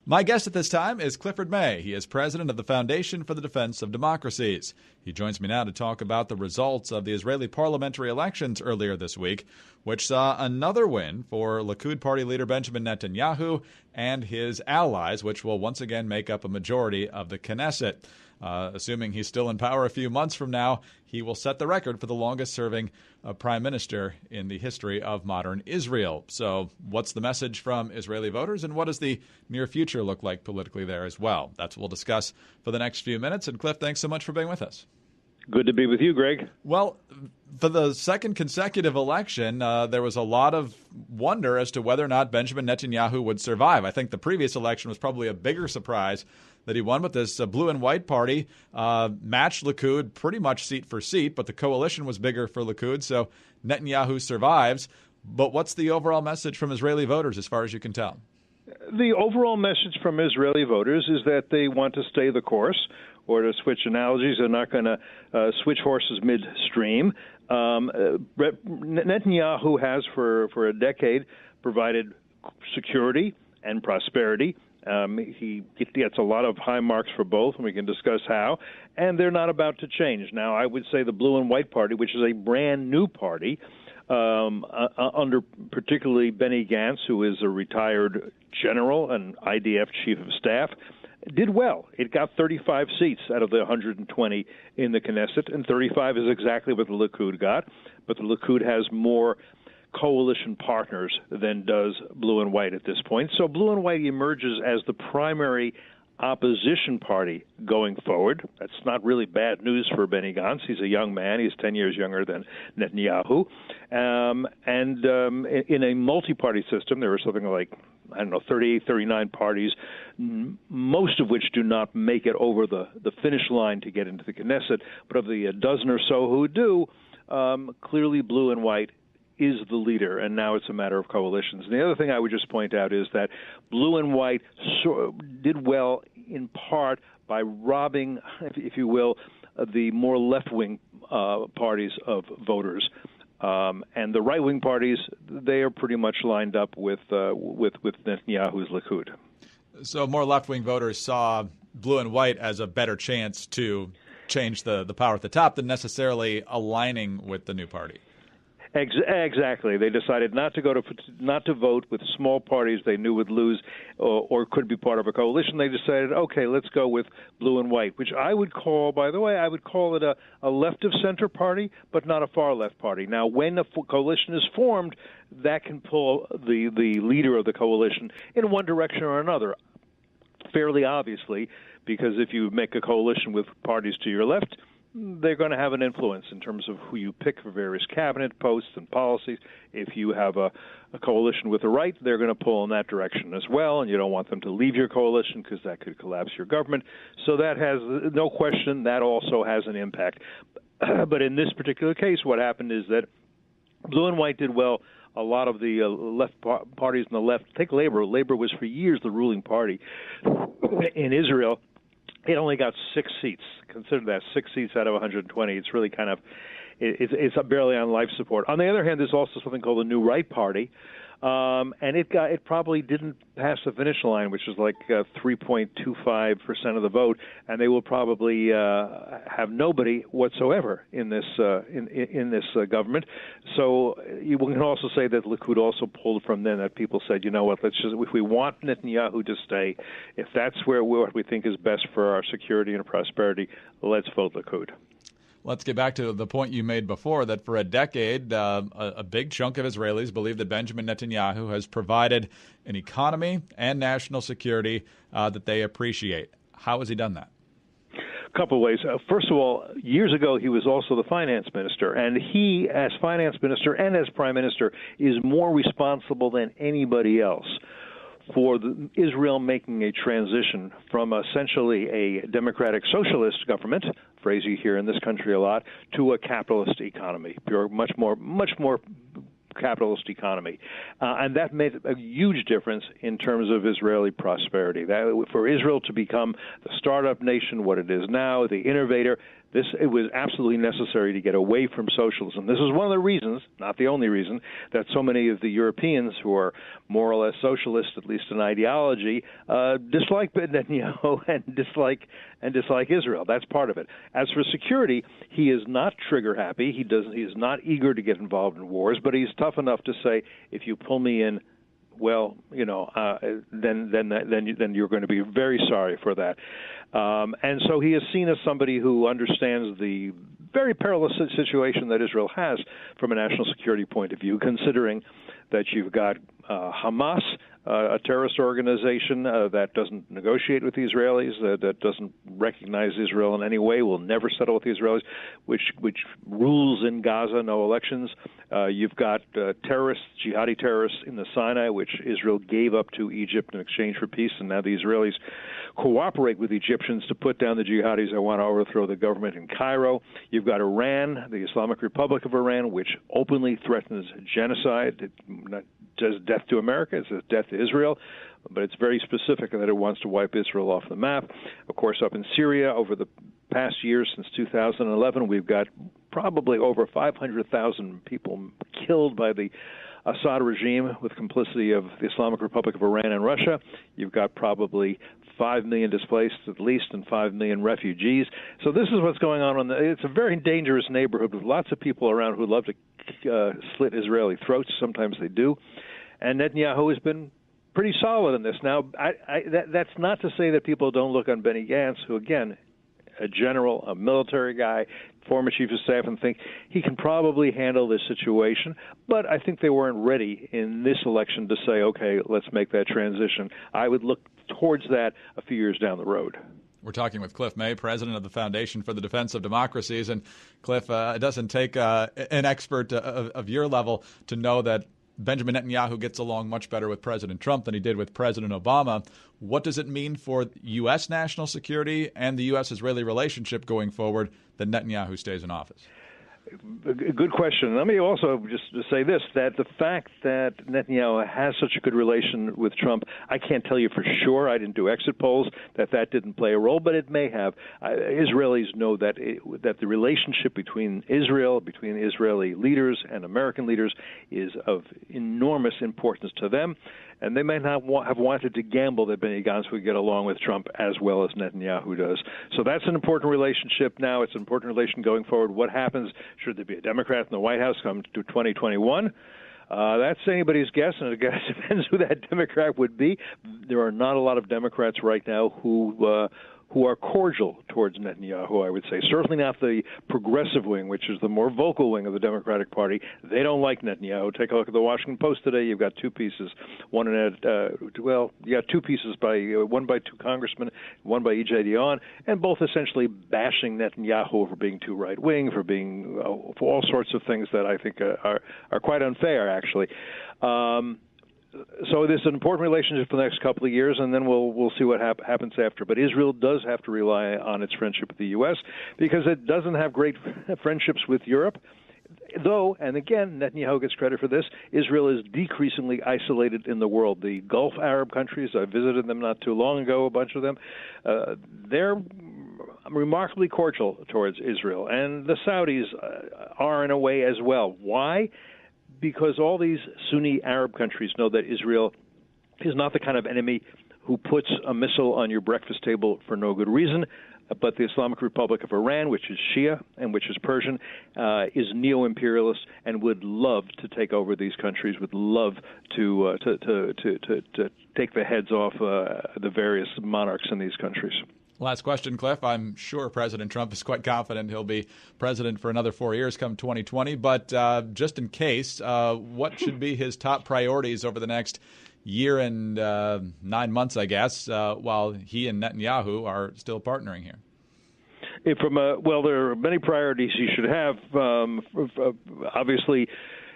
My guest at this time is Clifford May. He is president of the Foundation for the Defense of Democracies. He joins me now to talk about the results of the Israeli parliamentary elections earlier this week, which saw another win for Likud party leader Benjamin Netanyahu and his allies, which will once again make up a majority of the Knesset. Assuming he's still in power a few months from now, he will set the record for the longest-serving prime minister in the history of modern Israel. So what's the message from Israeli voters, and what does the near future look like politically there as well? That's what we'll discuss for the next few minutes. And Cliff, thanks so much for being with us. Good to be with you, Greg. Well, for the second consecutive election, there was a lot of wonder as to whether or not Benjamin Netanyahu would survive. I think the previous election was probably a bigger surprise that he won, but this blue and white party matched Likud pretty much seat for seat, but the coalition was bigger for Likud, so Netanyahu survives. But what's the overall message from Israeli voters as far as you can tell? The overall message from Israeli voters is that they want to stay the course, or to switch analogies, they're not going to switch horses midstream. Netanyahu has, for a decade, provided security and prosperity. He gets a lot of high marks for both, and we can discuss how. And they're not about to change. Now, I would say the Blue and White Party, which is a brand new party, under particularly Benny Gantz, who is a retired general and IDF chief of staff, did well. It got 35 seats out of the 120 in the Knesset, and 35 is exactly what the Likud got. But the Likud has more coalition partners than does Blue and White at this point. So Blue and White emerges as the primary opposition party going forward. That's not really bad news for Benny Gantz. He's a young man. He's 10 years younger than Netanyahu. In a multi-party system, there are something like, 38, 39 parties, most of which do not make it over the finish line to get into the Knesset. But of the dozen or so who do, clearly Blue and White is the leader, and now it's a matter of coalitions. And the other thing I would just point out is that Blue and White did well in part by robbing, if you will, the more left-wing parties of voters. And the right-wing parties, they are pretty much lined up with Netanyahu's Likud. So more left-wing voters saw Blue and White as a better chance to change the power at the top than necessarily aligning with the new party. Exactly. They decided not to vote with small parties they knew would lose or could be part of a coalition. They decided, okay, let's go with Blue and White, which I would call, by the way, it a left-of-center party, but not a far-left party. Now, when a coalition is formed, that can pull the leader of the coalition in one direction or another, fairly obviously, because if you make a coalition with parties to your left, they're going to have an influence in terms of who you pick for various cabinet posts and policies. If you have a coalition with the right, they're going to pull in that direction as well, and you don't want them to leave your coalition because that could collapse your government. So that has, no question, that also has an impact. But in this particular case, what happened is that Blue and White did well. A lot of the left parties on the left, take Labor. Labor was for years the ruling party in Israel. It only got 6 seats. Consider that 6 seats out of 120. It's really kind of, it's barely on life support. On the other hand, there's also something called the New Right Party, and it probably didn't pass the finish line, which is like 3.25% of the vote, and they will probably have nobody whatsoever in this government. So you can also say that Likud also pulled from then that people said, you know what, if we want Netanyahu to stay, if that's what we think is best for our security and prosperity, let's vote Likud. Let's get back to the point you made before, that for a decade, a big chunk of Israelis believe that Benjamin Netanyahu has provided an economy and national security that they appreciate. How has he done that? A couple of ways. First of all, years ago, he was also the finance minister, and he, as finance minister and as prime minister, is more responsible than anybody else for Israel making a transition from essentially a democratic socialist government, phrase you hear in this country a lot, to a capitalist economy, much more capitalist economy. And that made a huge difference in terms of Israeli prosperity. For Israel to become the startup nation, what it is now, the innovator, It was absolutely necessary to get away from socialism. This is one of the reasons, not the only reason, that so many of the Europeans who are more or less socialist, at least in ideology, dislike Netanyahu and dislike Israel. That's part of it. As for security, he is not trigger happy. He is not eager to get involved in wars, but he's tough enough to say, if you pull me in, well, then you're going to be very sorry for that. And so he is seen as somebody who understands the very perilous situation that Israel has from a national security point of view, considering that you've got Hamas, a terrorist organization that doesn't negotiate with the Israelis, that doesn't recognize Israel in any way, will never settle with the Israelis, which rules in Gaza, no elections. You've got jihadi terrorists in the Sinai, which Israel gave up to Egypt in exchange for peace, and now the Israelis cooperate with Egyptians to put down the jihadis that want to overthrow the government in Cairo. You've got Iran, the Islamic Republic of Iran, which openly threatens genocide. It not says death to America, it says death to Israel, but it's very specific that it wants to wipe Israel off the map. Of course, up in Syria, over the past years since 2011, we've got probably over 500,000 people killed by the Assad regime with complicity of the Islamic Republic of Iran and Russia. You've got probably 5 million displaced at least and 5 million refugees. So this is what's going on. It's a very dangerous neighborhood with lots of people around who love to slit Israeli throats. Sometimes they do. And Netanyahu has been pretty solid in this. Now, that's not to say that people don't look on Benny Gantz, who, again, a general, a military guy, former chief of staff, and think he can probably handle this situation. But I think they weren't ready in this election to say, okay, let's make that transition. I would look towards that a few years down the road. We're talking with Cliff May, president of the Foundation for the Defense of Democracies. And, Cliff, it doesn't take an expert of your level to know that Benjamin Netanyahu gets along much better with President Trump than he did with President Obama. What does it mean for U.S. national security and the U.S.-Israeli relationship going forward that Netanyahu stays in office? Good question. Let me also just say this, that the fact that Netanyahu has such a good relation with Trump, I can't tell you for sure. I didn't do exit polls, that didn't play a role, but it may have. Israelis know that the relationship between Israeli leaders and American leaders is of enormous importance to them, and they may not have wanted to gamble that Benny Gantz would get along with Trump as well as Netanyahu does. So that's an important relationship now. It's an important relation going forward. What happens should there be a Democrat in the White House come to 2021? That's anybody's guess, and it depends who that Democrat would be. There are not a lot of Democrats right now who are cordial towards Netanyahu, I would say. Certainly not the progressive wing, which is the more vocal wing of the Democratic Party. They don't like Netanyahu. Take a look at the Washington Post today. You've got two pieces. You got two pieces one by two congressmen, one by E.J. Dionne, and both essentially bashing Netanyahu for being too right-wing, for all sorts of things that I think are quite unfair, actually. So this is an important relationship for the next couple of years, and then we'll see what happens after. But Israel does have to rely on its friendship with the U.S. because it doesn't have great friendships with Europe. Though, and again, Netanyahu gets credit for this, Israel is decreasingly isolated in the world. The Gulf Arab countries, I visited them not too long ago, a bunch of them, they're remarkably cordial towards Israel. And the Saudis are in a way as well. Why? Because all these Sunni Arab countries know that Israel is not the kind of enemy who puts a missile on your breakfast table for no good reason, but the Islamic Republic of Iran, which is Shia and which is Persian, is neo-imperialist and would love to take over these countries, would love to take the heads off the various monarchs in these countries. Last question, Cliff. I'm sure President Trump is quite confident he'll be president for another 4 years come 2020. But just in case, what should be his top priorities over the next year and 9 months, I guess, while he and Netanyahu are still partnering here? There are many priorities he should have. Obviously,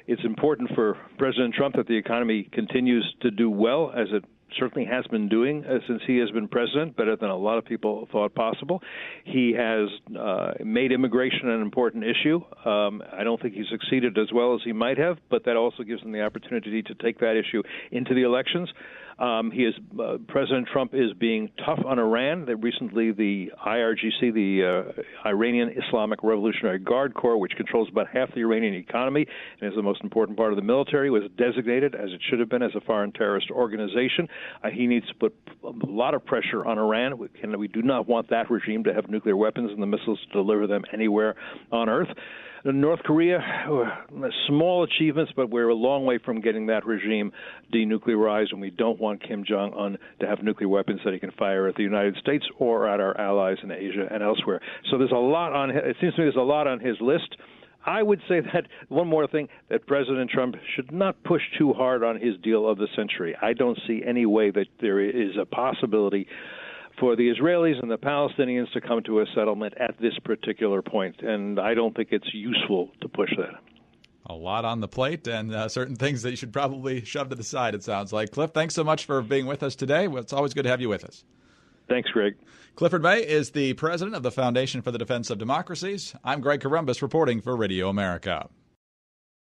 it's important for President Trump that the economy continues to do well, as it certainly has been doing since he has been president, better than a lot of people thought possible. He has made immigration an important issue. I don't think he succeeded as well as he might have, but that also gives him the opportunity to take that issue into the elections. President Trump is being tough on Iran. That recently the IRGC, the Iranian Islamic Revolutionary Guard Corps, which controls about half the Iranian economy and is the most important part of the military, was designated, as it should have been, as a foreign terrorist organization. He needs to put a lot of pressure on Iran. We do not want that regime to have nuclear weapons and the missiles to deliver them anywhere on Earth. North Korea, small achievements, but we're a long way from getting that regime denuclearized, and we don't want Kim Jong-un to have nuclear weapons that he can fire at the United States or at our allies in Asia and elsewhere. So there's a lot on. It seems to me there's a lot on his list. I would say that one more thing, that President Trump should not push too hard on his deal of the century. I don't see any way that there is a possibility for the Israelis and the Palestinians to come to a settlement at this particular point, and I don't think it's useful to push that. A lot on the plate and certain things that you should probably shove to the side, it sounds like. Cliff, thanks so much for being with us today. It's always good to have you with us. Thanks, Greg. Clifford May is the president of the Foundation for the Defense of Democracies. I'm Greg Columbus reporting for Radio America.